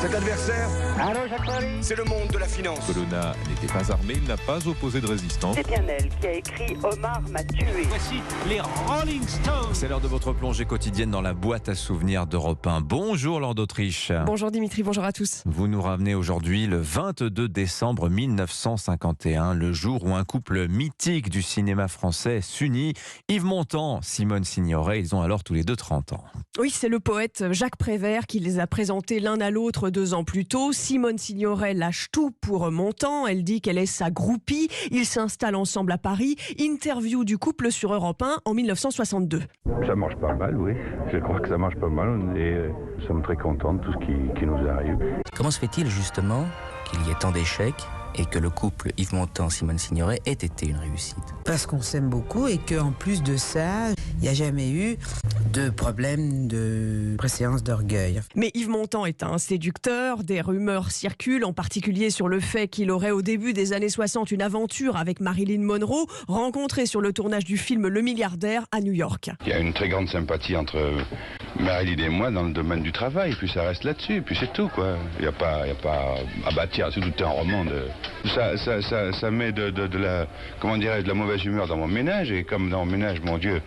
Cet adversaire, c'est le monde de la finance. Colonna n'était pas armé, il n'a pas opposé de résistance. C'est bien elle qui a écrit Omar m'a tué. Voici les Rolling Stones. C'est l'heure de votre plongée quotidienne dans la boîte à souvenirs d'Europe 1. Bonjour Laure d'Autriche. Bonjour Dimitri, bonjour à tous. Vous nous ramenez aujourd'hui le 22 décembre 1951, le jour où un couple mythique du cinéma français s'unit. Yves Montand, Simone Signoret, ils ont alors tous les deux 30 ans. Oui, c'est le poète Jacques Prévert qui les a présentés l'un à l'autre 2 ans plus tôt. Simone Signoret lâche tout pour Montand. Elle dit qu'elle est sa groupie. Ils s'installent ensemble à Paris. Interview du couple sur Europe 1 en 1962. Ça marche pas mal, oui. Je crois que ça marche pas mal et nous sommes très contents de tout ce qui nous arrive. Comment se fait-il justement qu'il y ait tant d'échecs et que le couple Yves Montand-Simone Signoret ait été une réussite? Parce qu'on s'aime beaucoup et qu'en plus de ça, il n'y a jamais eu de problème de préséance d'orgueil. Mais Yves Montand est un séducteur. Des rumeurs circulent, en particulier sur le fait qu'il aurait au début des années 60 une aventure avec Marilyn Monroe, rencontrée sur le tournage du film Le Milliardaire à New York. Il y a une très grande sympathie entre Marilyn et moi dans le domaine du travail, puis ça reste là-dessus, puis c'est tout, quoi. Il n'y a pas à bâtir, c'est tout un roman de... Ça met de la, comment dirais-je, de la mauvaise humeur dans mon ménage, et comme dans mon ménage, mon Dieu,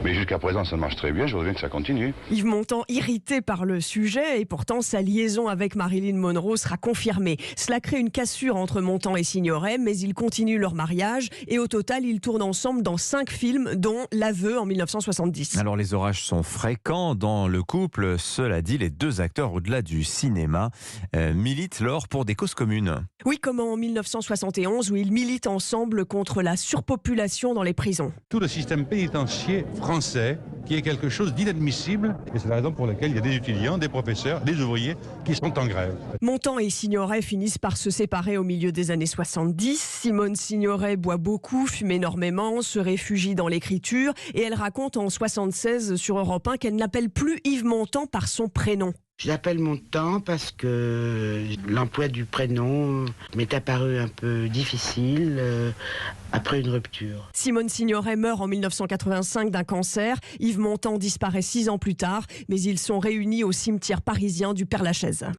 mais jusqu'à présent ça marche très bien, je voudrais bien que ça continue. Yves Montand irrité par le sujet, et pourtant sa liaison avec Marilyn Monroe sera confirmée. Cela crée une cassure entre Montand et Signoret, mais ils continuent leur mariage, et au total ils tournent ensemble dans 5 films, dont L'Aveu en 1970. Alors les orages sont fréquents dans le couple. Cela dit, les 2 acteurs, au-delà du cinéma, militent lors pour des causes communes. Oui, comme en 1971 où ils militent ensemble contre la surpopulation dans les prisons. Tout le système pénitentiaire français qui est quelque chose d'inadmissible, et c'est la raison pour laquelle il y a des étudiants, des professeurs, des ouvriers qui sont en grève. Montand et Signoret finissent par se séparer au milieu des années 70. Simone Signoret boit beaucoup, fume énormément, se réfugie dans l'écriture, et elle raconte en 76 sur Europe 1 qu'elle n'appelle plus Yves Montand par son prénom. Je l'appelle Montand parce que l'emploi du prénom m'est apparu un peu difficile après une rupture. Simone Signoret meurt en 1985 d'un cancer. Yves Montand disparaît 6 ans plus tard, mais ils sont réunis au cimetière parisien du Père-Lachaise.